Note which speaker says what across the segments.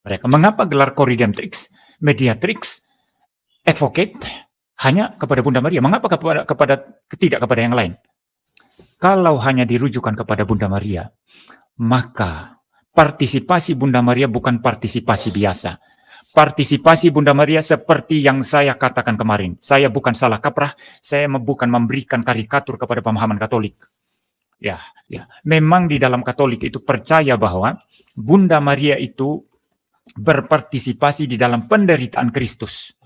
Speaker 1: mereka. Mengapa gelar co-redemptrix, mediatrix, advocate hanya kepada Bunda Maria? Mengapa tidak kepada yang lain? Kalau hanya dirujukan kepada Bunda Maria, maka partisipasi Bunda Maria bukan partisipasi biasa. Partisipasi Bunda Maria seperti yang saya katakan kemarin. Saya bukan salah kaprah, saya bukan memberikan karikatur kepada pemahaman Katolik. Ya, memang di dalam Katolik itu percaya bahwa Bunda Maria itu berpartisipasi di dalam penderitaan Kristus,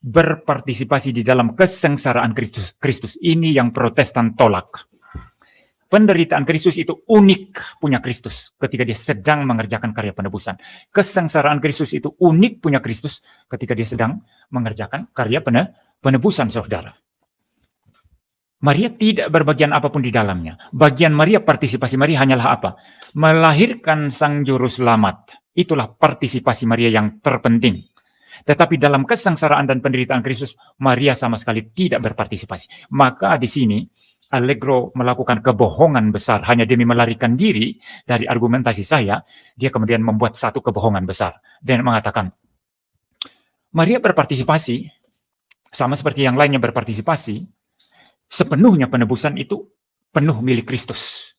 Speaker 1: berpartisipasi di dalam kesengsaraan Kristus. Ini yang Protestan tolak. Penderitaan Kristus itu unik punya Kristus ketika dia sedang mengerjakan karya penebusan. Kesengsaraan Kristus itu unik punya Kristus ketika dia sedang mengerjakan karya penebusan, saudara. Maria tidak berbagian apapun di dalamnya. Bagian Maria, partisipasi Maria hanyalah apa? Melahirkan Sang Juru Selamat. Itulah partisipasi Maria yang terpenting. Tetapi dalam kesengsaraan dan penderitaan Kristus, Maria sama sekali tidak berpartisipasi. Maka di sini, Allegro melakukan kebohongan besar hanya demi melarikan diri dari argumentasi saya. Dia kemudian membuat satu kebohongan besar dan mengatakan Maria berpartisipasi sama seperti yang lainnya berpartisipasi. Sepenuhnya penebusan itu penuh milik Kristus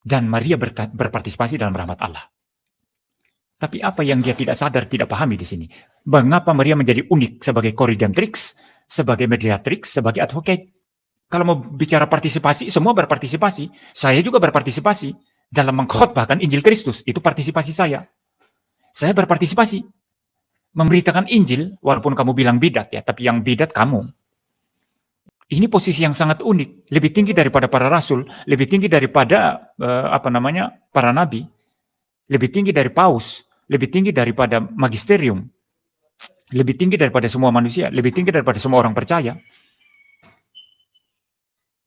Speaker 1: dan Maria berpartisipasi dalam rahmat Allah. Tapi apa yang dia tidak sadar, tidak pahami di sini? Mengapa Maria menjadi unik sebagai co-redemptrix, sebagai mediatrix, sebagai advocate? Kalau mau bicara partisipasi, semua berpartisipasi. Saya juga berpartisipasi dalam mengkhotbahkan Injil Kristus. Itu partisipasi saya. Saya berpartisipasi. Memberitakan Injil, walaupun kamu bilang bidat ya, tapi yang bidat kamu. Ini posisi yang sangat unik. Lebih tinggi daripada para rasul, lebih tinggi daripada para nabi, lebih tinggi dari paus, lebih tinggi daripada magisterium, lebih tinggi daripada semua manusia, lebih tinggi daripada semua orang percaya.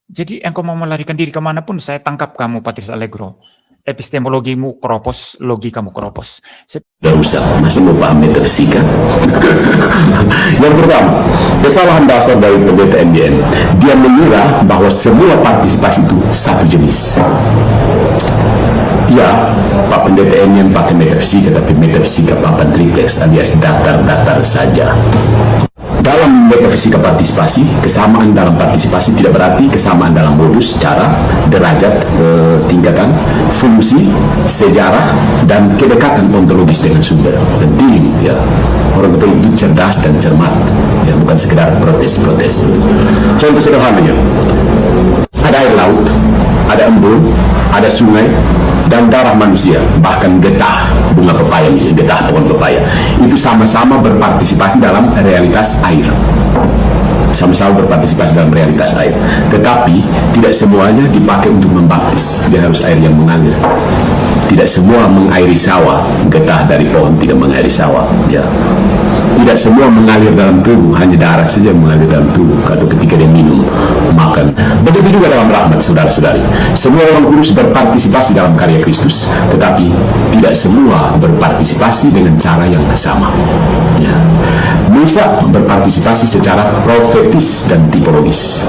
Speaker 1: Jadi engkau mau melarikan diri kemanapun, saya tangkap kamu, Patris Allegro. Epistemologimu keropos, logikamu keropos.
Speaker 2: Gak usah, masih mau paham metafisika? Yang pertama, kesalahan dasar dari pendeta MDM. Dia mengira bahwa semua partisipasi itu satu jenis. Ya, Pak Pendeta MDM pakai metafisika, tapi metafisika papan triplex alias datar-datar saja. Dalam metafisika partisipasi, kesamaan dalam partisipasi tidak berarti kesamaan dalam modus, cara, derajat, tingkatan, fungsi, sejarah, dan kedekatan ontologis dengan sumber. Penting, ya. Orang betul itu cerdas dan cermat, ya, bukan sekedar protes-protes. Contoh sederhananya, ada air laut, ada embun, ada sungai, dan darah manusia, bahkan getah bunga pepaya, misalnya getah pohon pepaya, itu sama-sama berpartisipasi dalam realitas air. Sama-sama berpartisipasi dalam realitas air. Tetapi tidak semuanya dipakai untuk membaptis. Dia harus air yang mengalir. Tidak semua mengairi sawah. Getah dari pohon tidak mengairi sawah. Ya. Tidak semua mengalir dalam tubuh, hanya darah saja yang mengalir dalam tubuh, atau ketika dia minum, makan. Begitu juga dalam rahmat, saudara-saudari. Semua orang kudus berpartisipasi dalam karya Kristus, tetapi tidak semua berpartisipasi dengan cara yang sama. Ya. Musa berpartisipasi secara profetis dan tipologis.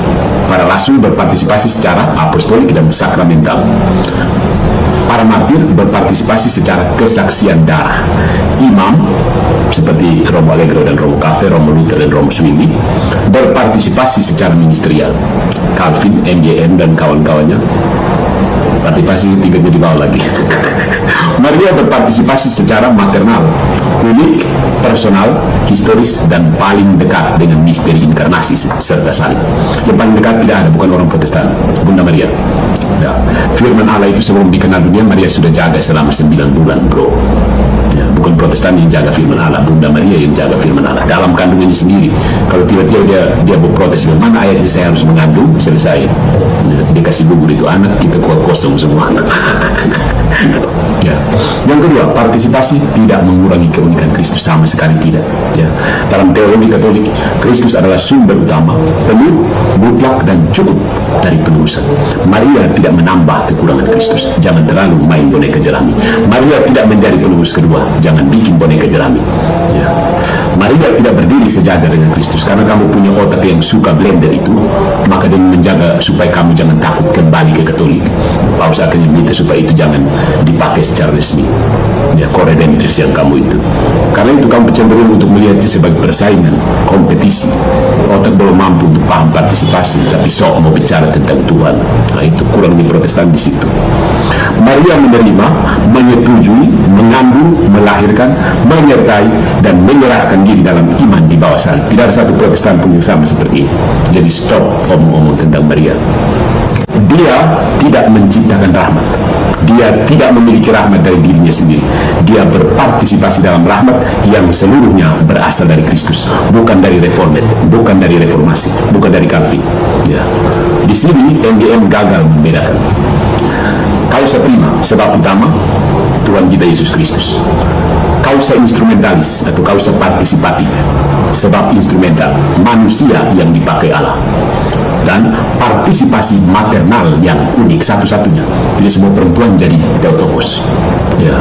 Speaker 2: Para rasul berpartisipasi secara apostolik dan sakramental. Para martir berpartisipasi secara kesaksian darah. Imam seperti Romo Allegro dan Romo Cafe, Romo Luther dan Romo Zwingli berpartisipasi secara ministerial. Calvin, MJM dan kawan-kawannya partisipasi tingkatnya di bawah lagi. Maria berpartisipasi secara maternal, unik, personal, historis, dan paling dekat dengan misteri inkarnasi serta salib. Yang paling dekat tidak ada, bukan orang Protestan, Bunda Maria. Ya. Firman Allah itu sebelum dikenal dunia, Maria sudah jaga selama 9 bulan, bro. Ya, bukan Protestan yang jaga firman Allah, Bunda Maria yang jaga firman Allah dalam kandungannya sendiri. Kalau tiba-tiba dia berprotes, mana ayatnya saya harus mengandung, selesai. Ya, dia kasih gugur itu anak, kita kosong semua. Ya. Yang kedua, partisipasi tidak mengurangi keunikan Kristus, sama sekali tidak. Ya. Dalam teologi Katolik, Kristus adalah sumber utama, penuh, mutlak, dan cukup dari penebusan. Maria tidak menambah kekurangan Kristus. Jangan terlalu main boneka jerami. Maria tidak menjadi penuh menebus kedua. Jangan bikin boneka jerami. Ya. Maria tidak berdiri sejajar dengan Kristus. Karena kamu punya otak yang suka blender itu, maka dia menjaga supaya kamu jangan takut kembali ke Katolik. Paus akhirnya minta supaya itu jangan dipakai secara resmi. Ya, koredentris yang kamu itu. Karena itu kamu cenderung untuk melihatnya sebagai persaingan, kompetisi. Otak belum mampu untuk paham partisipasi, tapi sok mau bicara tentang Tuhan. Nah, itu kurangnya Protestan di situ. Maria menerima, menyetujui, mengandung, melahirkan, menyertai, dan menyerahkan diri dalam iman di bawah salib. Tidak ada satu Protestan pun yang sama seperti ini. Jadi stop omong-omong tentang Maria. Dia tidak menciptakan rahmat. Dia tidak memiliki rahmat dari dirinya sendiri. Dia berpartisipasi dalam rahmat yang seluruhnya berasal dari Kristus, bukan dari reformat, bukan dari reformasi, bukan dari Calvin. Ya. Di sini NGM gagal membedakan. Kausa prima, sebab utama, Tuhan kita Yesus Kristus. Kausa instrumentalis atau kausa partisipatif, sebab instrumental, manusia yang dipakai Allah. Dan partisipasi maternal yang unik satu-satunya. Tidak semua perempuan jadi Theotokos. Ya,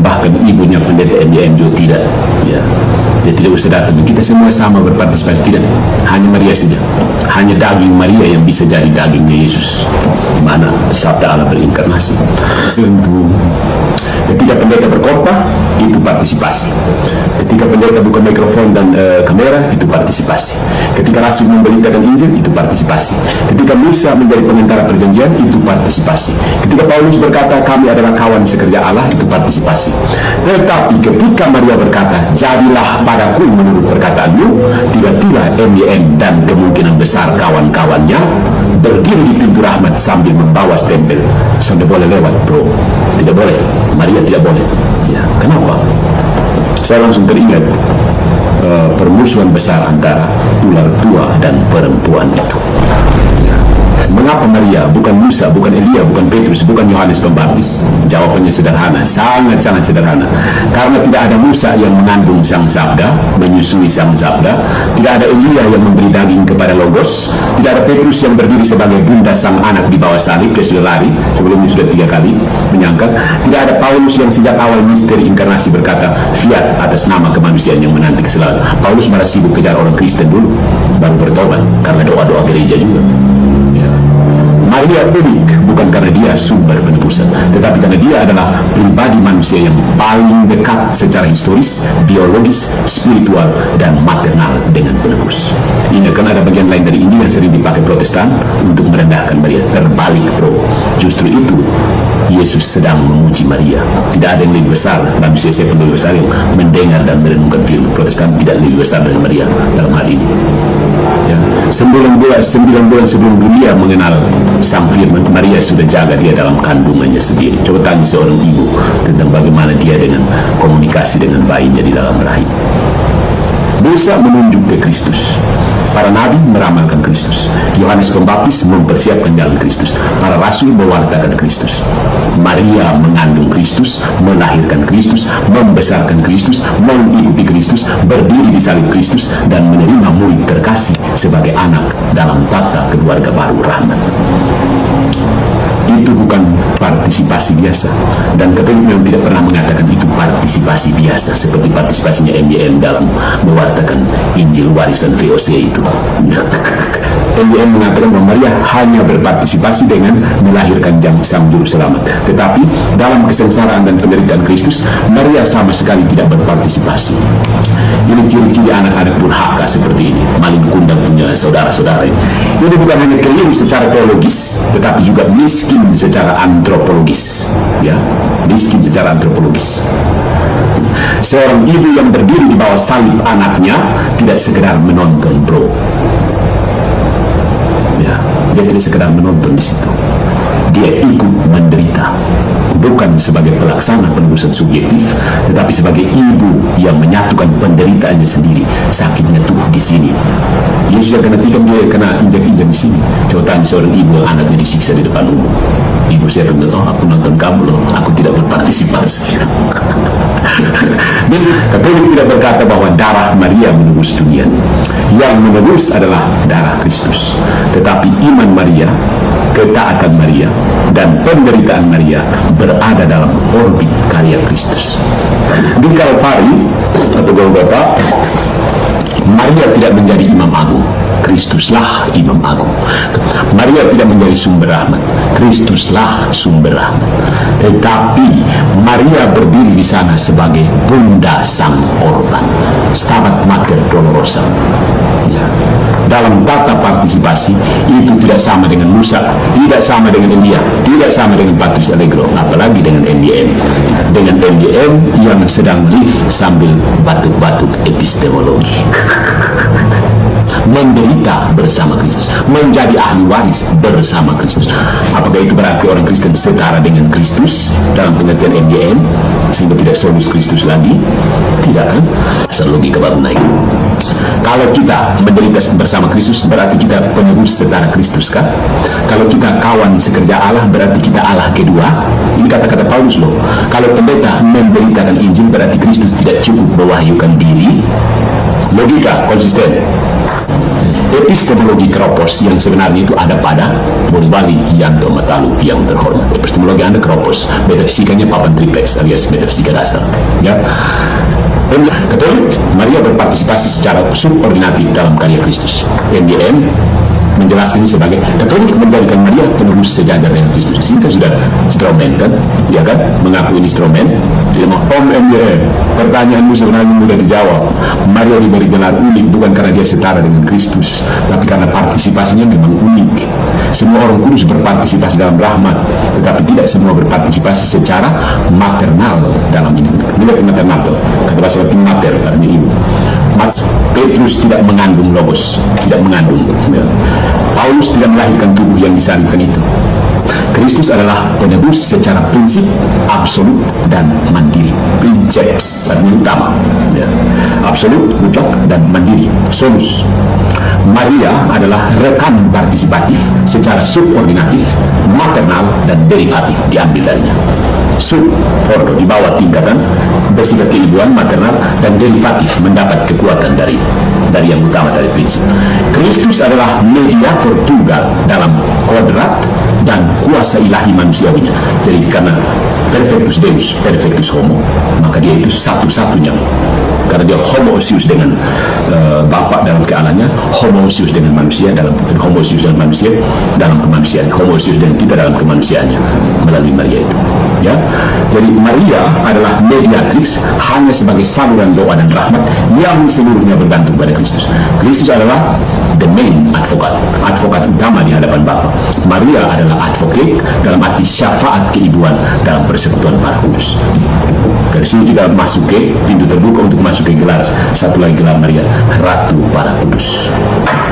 Speaker 2: bahkan ibunya pendeta MDM juga tidak. Ya, dia tidak usah datang. Kita semua sama berpartisipasi. Tidak, hanya Maria saja. Hanya daging Maria yang bisa jadi dagingnya Yesus. Di mana sabda Allah berinkarnasi. Tentu, ketika pendeta berkhotbah, itu partisipasi. Ketika pendeta buka mikrofon dan kamera, itu partisipasi. Ketika rasul memberitakan Injil, itu partisipasi. Ketika Musa menjadi pengantara perjanjian, itu partisipasi. Ketika Paulus berkata, kami adalah kawan sekerja Allah, itu partisipasi. Tetapi ketika Maria berkata, jadilah padaku menurut perkataanmu, tiba-tiba MYM dan kemungkinan besar kawan-kawannya berdiri di pintu rahmat sambil membawa stempel. Sudah boleh lewat, bro. Tidak boleh. Maria tidak boleh. Ya, kenapa? Saya langsung teringat permusuhan besar antara ular tua dan perempuan itu. Ya. Mengapa Maria, bukan Musa, bukan Elia, bukan Petrus, bukan Yohanes Pembaptis? Jawabannya sederhana, sangat-sangat sederhana. Karena tidak ada Musa yang mengandung sang sabda, menyusui sang sabda. Tidak ada Elia yang memberi daging kepada Logos. Tidak ada Petrus yang berdiri sebagai bunda sang anak di bawah salib. Dia sudah lari, sebelumnya sudah 3 kali menyangkal. Tidak ada Paulus yang sejak awal misteri inkarnasi berkata fiat atas nama kemanusiaan yang menanti keselamatan. Paulus malah sibuk kejar orang Kristen dulu, baru bertobat karena doa-doa gereja juga. Maria unik bukan karena dia sumber penebusan, tetapi karena dia adalah pribadi manusia yang paling dekat secara historis, biologis, spiritual, dan maternal dengan penebus. Ingat, kan ada bagian lain dari ini yang sering dipakai Protestan untuk merendahkan Maria. Terbalik, bro. Justru itu Yesus sedang memuji Maria. Tidak ada yang lebih besar, manusia siapa yang lebih besar yang mendengar dan merenungkan firman. Protestan tidak lebih besar dari Maria dalam hal ini. Ya. 9 bulan sebelum dunia mengenal sang firman, Maria sudah jaga dia dalam kandungannya sendiri. Coba tanya seorang ibu tentang bagaimana dia dengan komunikasi dengan bayinya di dalam rahim. Musa menunjuk ke Kristus. Para nabi meramalkan Kristus. Yohanes Pembaptis mempersiapkan jalan Kristus. Para rasul mewartakan Kristus. Maria mengandung Kristus, melahirkan Kristus, membesarkan Kristus, mengikuti Kristus, berdiri di salib Kristus, dan menerima murid terkasih sebagai anak dalam tata keluarga baru rahmat. Itu bukan partisipasi biasa, dan Katolik memang tidak pernah mengatakan itu partisipasi biasa seperti partisipasinya MYM dalam mewartakan Injil warisan VOC itu. MYM mengatakan bahwa Maria hanya berpartisipasi dengan melahirkan sang juru selamat, tetapi dalam kesengsaraan dan penderitaan Kristus, Maria sama sekali tidak berpartisipasi. Ini ciri-ciri anak-anak durhaka seperti ini, maling kundang punya saudara-saudara. Ini bukan hanya keliru secara teologis, tetapi juga miskin secara antropologis. Ya, miskin secara antropologis. Seorang ibu yang berdiri di bawah salib anaknya tidak sekedar menonton, bro. Ya, dia tidak sekedar menonton di situ. Dia ikut menderita, bukan sebagai pelaksana penebusan subjektif, tetapi sebagai ibu yang menyatukan penderitaannya sendiri. Sakitnya tuh di sini. Yesus yang kena tikam, dia kena injak-injak di sini. Coba tanya seorang ibu yang anaknya disiksa di depan umum. Ibu saya bilang, oh aku nonton kamu loh, aku tidak berpartisipasi. Dan Katolik tidak berkata bahwa darah Maria menebus dunia. Yang menebus adalah darah Kristus. Tetapi iman Maria ketaatan Maria dan penderitaan Maria berada dalam orbit karya Kristus. Di Kalvari atau Golgota, Maria tidak menjadi imam agung, Kristuslah imam agung. Maria tidak menjadi sumber rahmat, Kristuslah sumber rahmat. Tetapi Maria berdiri di sana sebagai bunda sang korban, Stabat Mater Dolorosa. Ya. Dalam tata partisipasi itu tidak sama dengan Musa, tidak sama dengan Elia, tidak sama dengan Patris Allegro, apalagi dengan MDM. Dengan MDM yang sedang live sambil batuk-batuk epistemologi. Menderita bersama Kristus, menjadi ahli waris bersama Kristus. Apakah itu berarti orang Kristen setara dengan Kristus dalam pengertian MDM sehingga tidak solus Kristus lagi? Tidak kan? Asal logika baru naik. Kalau kita menderita bersama Kristus berarti kita penerus setara Kristus kan? Kalau kita kawan sekerja Allah berarti kita Allah kedua. Ini kata-kata Paulus loh. Kalau pendeta memberitakan Injil berarti Kristus tidak cukup mewahyukan diri. Logika konsisten. Epistemologi Kropos yang sebenarnya itu ada pada Bonibali Yanto Matalu yang terhormat. Epistemologi Anda Kropos, metafisikanya papan triplex alias metafisika dasar. Ya. Katolik, Maria berpartisipasi secara subordinatif dalam karya Kristus. MDM menjelaskan ini sebagai Katolik menjadikan Maria penerus sejajar dengan Kristus. Ini kan sudah instrumen kan, ya kan, mengaku ini instrumen. Tidak mau MDM. Pertanyaanmu sebenarnya mudah dijawab. Maria diberi gelar unik bukan karena dia setara dengan Kristus, tapi karena partisipasinya memang unik. Semua orang kudus berpartisipasi dalam rahmat, tetapi tidak semua berpartisipasi secara maternal dalam ini. Lihat maternal, kata bahasa Latin mater, artinya ibu. Petrus tidak mengandung logos, tidak mengandung. Paulus tidak melahirkan tubuh yang disalibkan itu. Kristus adalah penebus secara prinsip, absolut, dan mandiri. Princeps, artinya utama. Ya. Absolut, mutlak, dan mandiri. Solus. Maria adalah rekan partisipatif secara subordinatif, maternal, dan derivatif diambil darinya. Sub, ordo, di bawah tingkatan, bersifat keibuan, maternal, dan derivatif mendapat kekuatan dari yang utama dari prinsip. Kristus adalah mediator tunggal dalam kodrat dan kuasa ilahi manusiawinya. Jadi karena perfectus Deus, perfectus homo, maka dia itu satu-satunya. Karena dia homoousius dengan Bapa dalam kealahannya, homoousius dengan manusia dalam homoousius dengan manusia dalam kemanusiaan, homoousius dengan kita dalam kemanusiaannya melalui Maria itu. Ya, jadi Maria adalah mediatrix hanya sebagai saluran doa dan rahmat yang seluruhnya bergantung pada Kristus. Kristus adalah the main advokat, advokat utama di hadapan Bapa. Maria adalah advocate dalam arti syafaat keibuan dalam persekutuan para kudus. Dari sini kita masuk ke pintu terbuka untuk masuk ke gelar satu lagi, gelar Maria, Ratu para Kudus.